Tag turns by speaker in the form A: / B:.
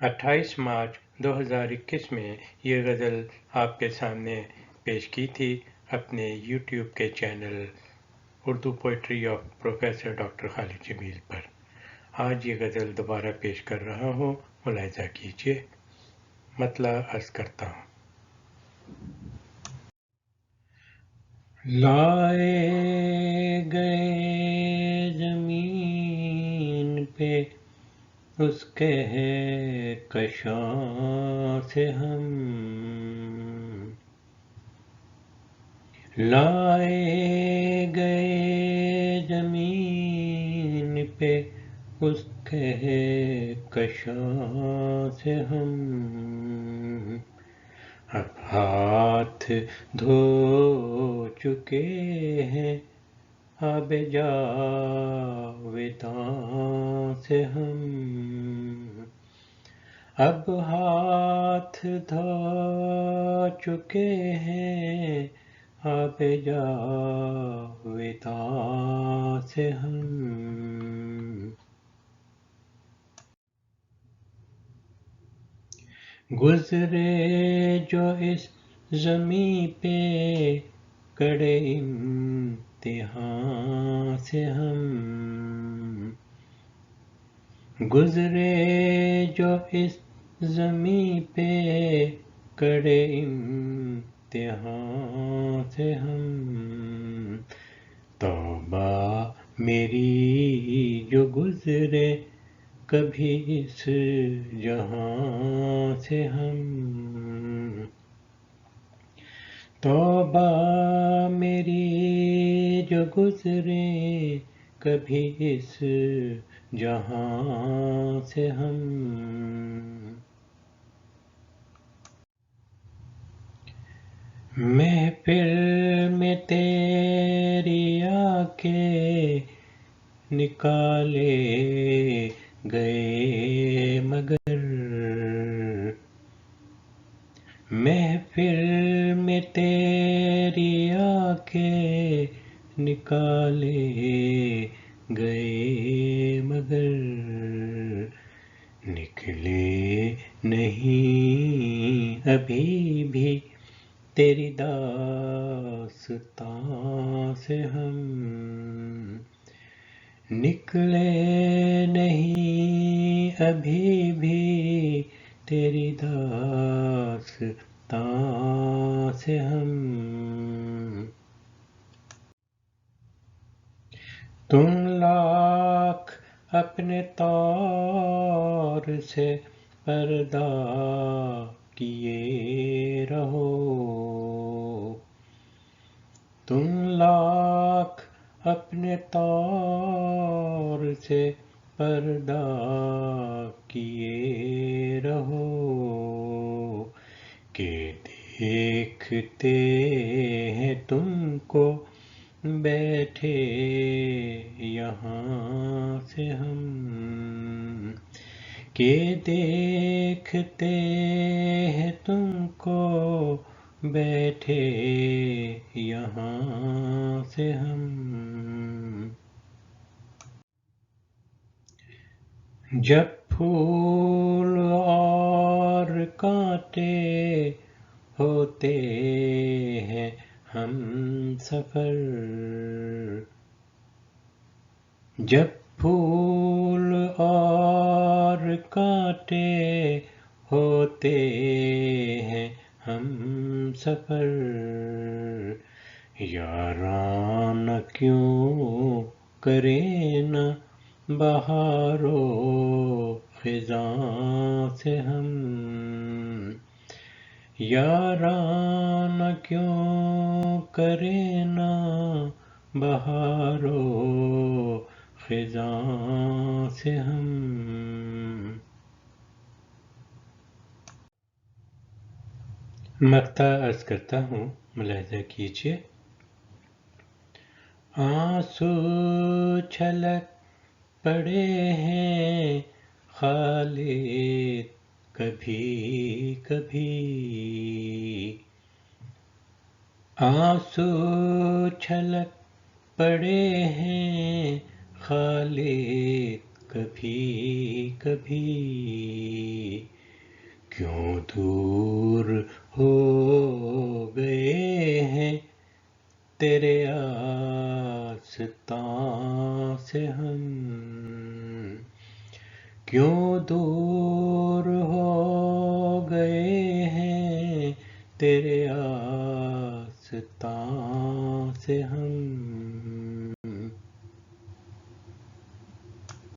A: 28 मार्च 2021 में ये गज़ल आपके सामने पेश की थी अपने यूट्यूब के channel Urdu poetry of professor doctor Khalid Jamil पर। आज ये गज़ल दोबारा पेश कर रहा हूँ, मुलाहिज़ा कीजिए। मतला अर्ज़ करता हूँ। लाए गए ज़मीन पे उसके कशां से हम, लाए गए ज़मीन पे उसके कशां से हम, अब हाथ धो चुके हैं आबे जावेदां से हम, अब हाथ धो चुके हैं आबे जावेदां से हम। गुज़रे जो इस ज़मीं पे कड़े इम्तिहान से हम, गुज़रे जो इस ज़मीं पे कड़े इम्तिहान से हम, तौबा मेरी जो गुज़रे कभी इस जहां से हम, तौबा मेरी जो गुज़रे कभी इस जहां से हम। महफिल में तेरी आके निकाले गए मगर, महफिल में तेरी आके निकाले गए मगर, निकले नहीं अभी भी तेरी दास्तां से हम, निकले नहीं अभी भी तेरी दास्तां से हम। तुम लाख अपने तौर से पर्दा किए रहो, तुम लाख अपने तौर से पर्दा किए रहो, के देखते हैं तुमको बैठे यहाँ से हम, के देखते हैं तुमको बैठे यहाँ से हम। जब फूल और कांटे होते हैं हम सफर, जब फूल और कांटे होते हैं हम सफर, याराना क्यों करें न बहारो ख़िज़ां से हम, याराना क्यों करें न बहारो ख़िज़ां से हम। मक्ता अर्ज़ करता हूँ, मुलाहिज़ा कीजिए। आंसू छलक पड़े हैं खालिद कभी कभी, आंसू छलक पड़े हैं खालिद कभी कभी, کیوں دور ہو گئے ہیں تیرے آستاں سے ہم، کیوں دور ہو گئے ہیں تیرے آستاں سے ہم،